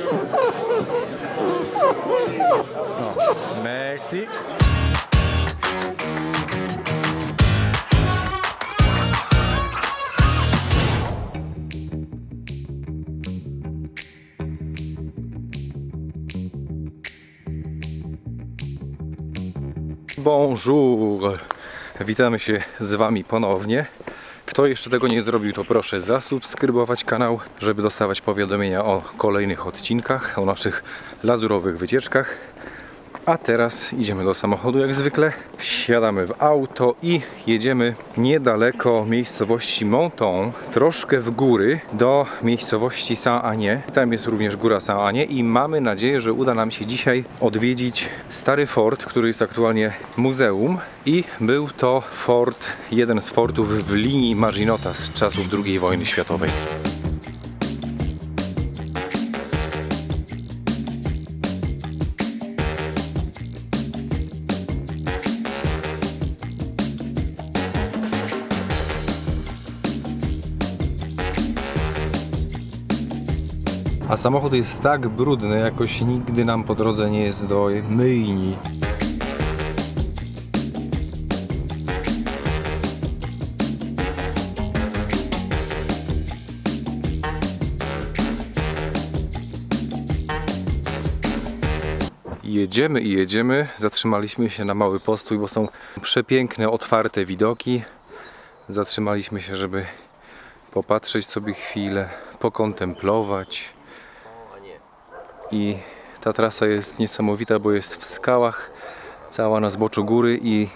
O, merci. Bonjour! Witamy się z Wami ponownie. Kto jeszcze tego nie zrobił, to proszę zasubskrybować kanał, żeby dostawać powiadomienia o kolejnych odcinkach, o naszych lazurowych wycieczkach. A teraz idziemy do samochodu jak zwykle, wsiadamy w auto i jedziemy niedaleko miejscowości Monton, troszkę w góry, do miejscowości Saint-Agnès. Tam jest również góra Saint-Agnès i mamy nadzieję, że uda nam się dzisiaj odwiedzić stary fort, który jest aktualnie muzeum. I był to fort, jeden z fortów w linii Maginota z czasów II wojny światowej. A samochód jest tak brudny, jakoś nigdy nam po drodze nie jest do myjni. Jedziemy i jedziemy. Zatrzymaliśmy się na mały postój, bo są przepiękne, otwarte widoki. Zatrzymaliśmy się, żeby popatrzeć sobie chwilę, pokontemplować. I ta trasa jest niesamowita, bo jest w skałach, cała na zboczu góry i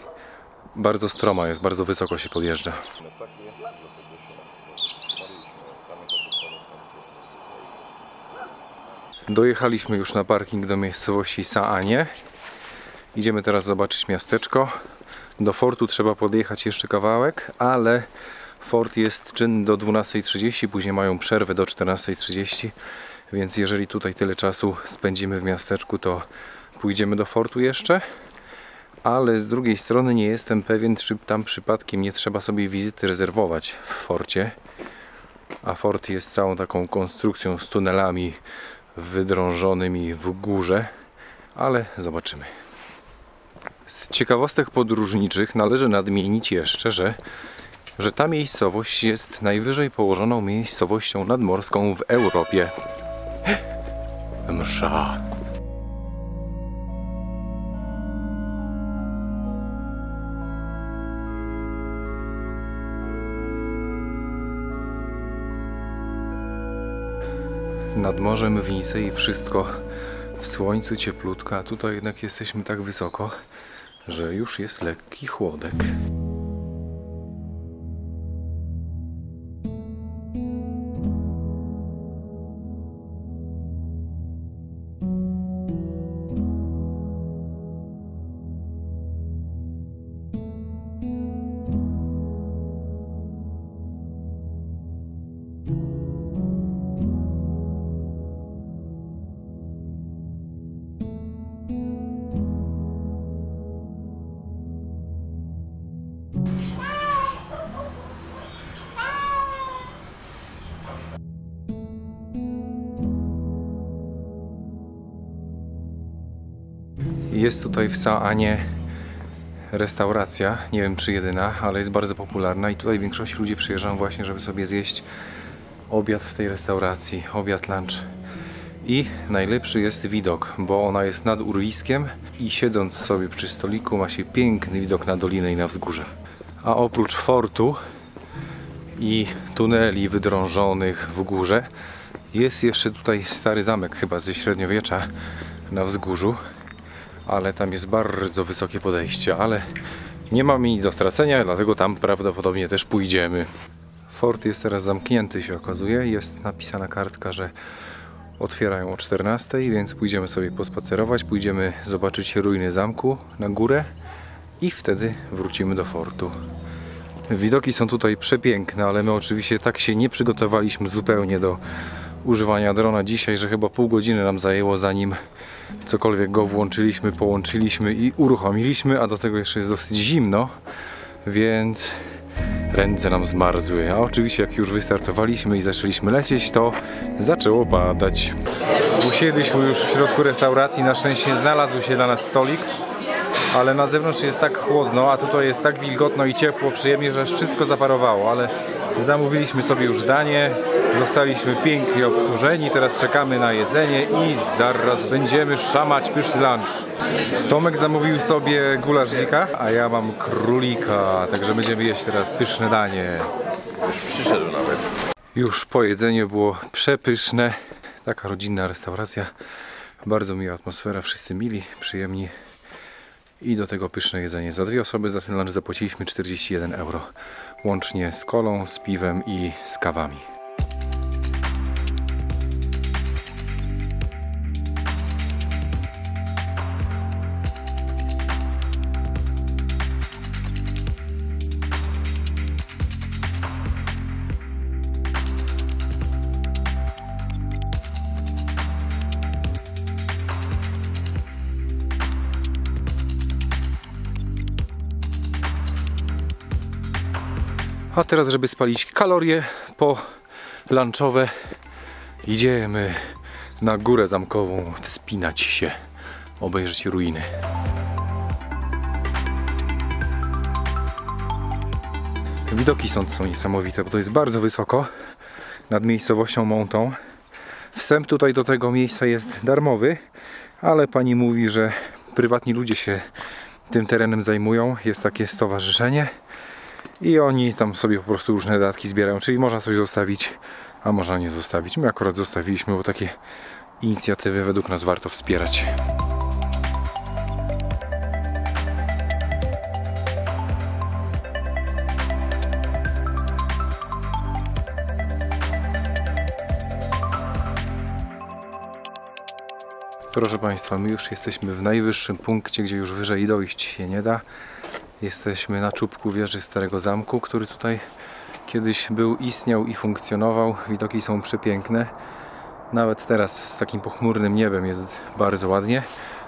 bardzo stroma jest, bardzo wysoko się podjeżdża. Dojechaliśmy już na parking do miejscowości Saint-Agnès. Idziemy teraz zobaczyć miasteczko. Do fortu trzeba podjechać jeszcze kawałek, ale fort jest czynny do 12:30, później mają przerwę do 14:30. Więc jeżeli tutaj tyle czasu spędzimy w miasteczku, to pójdziemy do fortu jeszcze. Ale z drugiej strony nie jestem pewien, czy tam przypadkiem nie trzeba sobie wizyty rezerwować w forcie. A fort jest całą taką konstrukcją z tunelami wydrążonymi w górze. Ale zobaczymy. Z ciekawostek podróżniczych należy nadmienić jeszcze, że ta miejscowość jest najwyżej położoną miejscowością nadmorską w Europie. Msza. Nad morzem w Nicei wszystko w słońcu, cieplutko, a tutaj jednak jesteśmy tak wysoko, że już jest lekki chłodek. Jest tutaj w Saint-Agnès restauracja, nie wiem czy jedyna, ale jest bardzo popularna i tutaj większość ludzi przyjeżdża właśnie, żeby sobie zjeść obiad w tej restauracji, obiad, lunch. I najlepszy jest widok, bo ona jest nad urwiskiem i siedząc sobie przy stoliku ma się piękny widok na dolinę i na wzgórze. A oprócz fortu i tuneli wydrążonych w górze jest jeszcze tutaj stary zamek chyba ze średniowiecza na wzgórzu. Ale tam jest bardzo wysokie podejście, ale nie mamy nic do stracenia, dlatego tam prawdopodobnie też pójdziemy. Fort jest teraz zamknięty, się okazuje. Jest napisana kartka, że otwierają o 14:00, więc pójdziemy sobie pospacerować, pójdziemy zobaczyć ruiny zamku na górę i wtedy wrócimy do fortu. Widoki są tutaj przepiękne, ale my oczywiście tak się nie przygotowaliśmy zupełnie do używania drona dzisiaj, że chyba pół godziny nam zajęło, zanim cokolwiek go włączyliśmy, połączyliśmy i uruchomiliśmy, a do tego jeszcze jest dosyć zimno, więc ręce nam zmarzły. A oczywiście jak już wystartowaliśmy i zaczęliśmy lecieć, to zaczęło padać. Usiedliśmy już w środku restauracji, na szczęście znalazł się dla nas stolik, ale na zewnątrz jest tak chłodno, a tutaj jest tak wilgotno i ciepło, przyjemnie, że aż wszystko zaparowało, ale zamówiliśmy sobie już danie, zostaliśmy pięknie obsłużeni, teraz czekamy na jedzenie i zaraz będziemy szamać pyszny lunch. Tomek zamówił sobie gulasz dzika, a ja mam królika, także będziemy jeść teraz pyszne danie. Przyszedł nawet. Już po jedzeniu było przepyszne. Taka rodzinna restauracja. Bardzo miła atmosfera, wszyscy mili, przyjemni. I do tego pyszne jedzenie. Za 2 osoby za ten lunch zapłaciliśmy 41 euro. Łącznie z kolą, z piwem i z kawami. A teraz, żeby spalić kalorie po lunchowe, idziemy na górę zamkową, wspinać się, obejrzeć ruiny. Widoki są niesamowite, bo to jest bardzo wysoko nad miejscowością Montą. Wstęp tutaj do tego miejsca jest darmowy, ale pani mówi, że prywatni ludzie się tym terenem zajmują. Jest takie stowarzyszenie i oni tam sobie po prostu różne dodatki zbierają, czyli można coś zostawić, a można nie zostawić. My akurat zostawiliśmy, bo takie inicjatywy według nas warto wspierać. Proszę Państwa, my już jesteśmy w najwyższym punkcie, gdzie już wyżej dojść się nie da. Jesteśmy na czubku wieży Starego Zamku, który tutaj kiedyś był, istniał i funkcjonował. Widoki są przepiękne. Nawet teraz z takim pochmurnym niebem jest bardzo ładnie.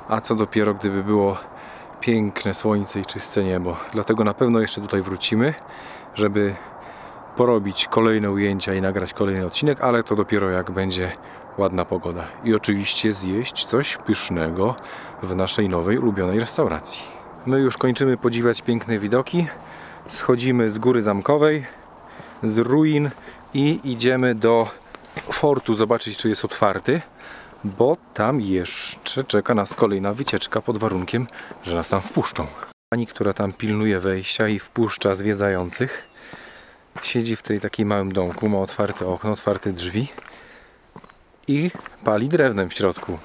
A co dopiero, gdyby było piękne słońce i czyste niebo. Dlatego na pewno jeszcze tutaj wrócimy, żeby porobić kolejne ujęcia i nagrać kolejny odcinek, ale to dopiero jak będzie ładna pogoda. I oczywiście zjeść coś pysznego w naszej nowej, ulubionej restauracji. My już kończymy podziwiać piękne widoki. Schodzimy z góry zamkowej, z ruin i idziemy do fortu zobaczyć, czy jest otwarty, bo tam jeszcze czeka nas kolejna wycieczka pod warunkiem, że nas tam wpuszczą. Pani, która tam pilnuje wejścia i wpuszcza zwiedzających, siedzi w tej takiej małym domku, ma otwarte okno, otwarte drzwi i pali drewnem w środku.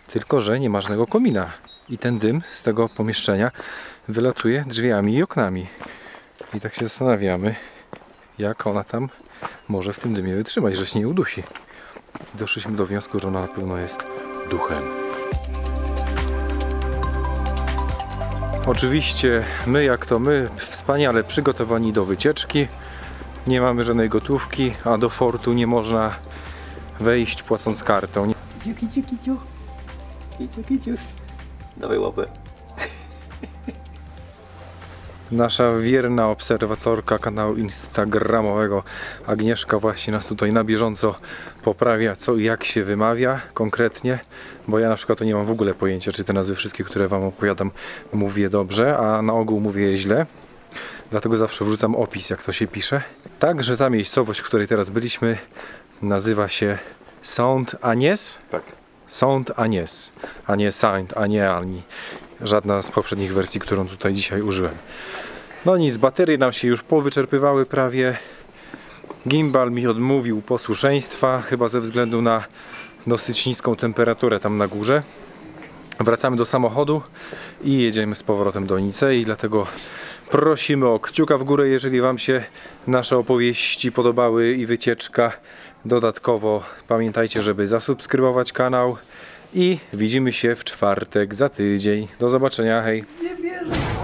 Tylko że nie ma żadnego komina i ten dym z tego pomieszczenia wylatuje drzwiami i oknami. I tak się zastanawiamy, jak ona tam może w tym dymie wytrzymać, że się nie udusi. I doszliśmy do wniosku, że ona na pewno jest duchem. Oczywiście my jak to my, wspaniale przygotowani do wycieczki. Nie mamy żadnej gotówki, a do fortu nie można wejść płacąc kartą. Kiciu, kiciu, kiciu. Kiciu, kiciu. Dawaj łapę. Nasza wierna obserwatorka kanału instagramowego Agnieszka właśnie nas tutaj na bieżąco poprawia, co i jak się wymawia konkretnie, bo ja na przykład to nie mam w ogóle pojęcia, czy te nazwy wszystkie, które wam opowiadam, mówię dobrze, a na ogół mówię je źle. Dlatego zawsze wrzucam opis, jak to się pisze. Także ta miejscowość, w której teraz byliśmy, nazywa się Saint-Agnès? Tak. Saint-Agnès, a nie Saint, a nie ani żadna z poprzednich wersji, którą tutaj dzisiaj użyłem. No nic, baterie nam się już powyczerpywały prawie. Gimbal mi odmówił posłuszeństwa, chyba ze względu na dosyć niską temperaturę tam na górze. Wracamy do samochodu i jedziemy z powrotem do Nicei, dlatego prosimy o kciuka w górę, jeżeli wam się nasze opowieści podobały i wycieczka. Dodatkowo pamiętajcie, żeby zasubskrybować kanał i widzimy się w czwartek za tydzień. Do zobaczenia, hej! Nie wierzę.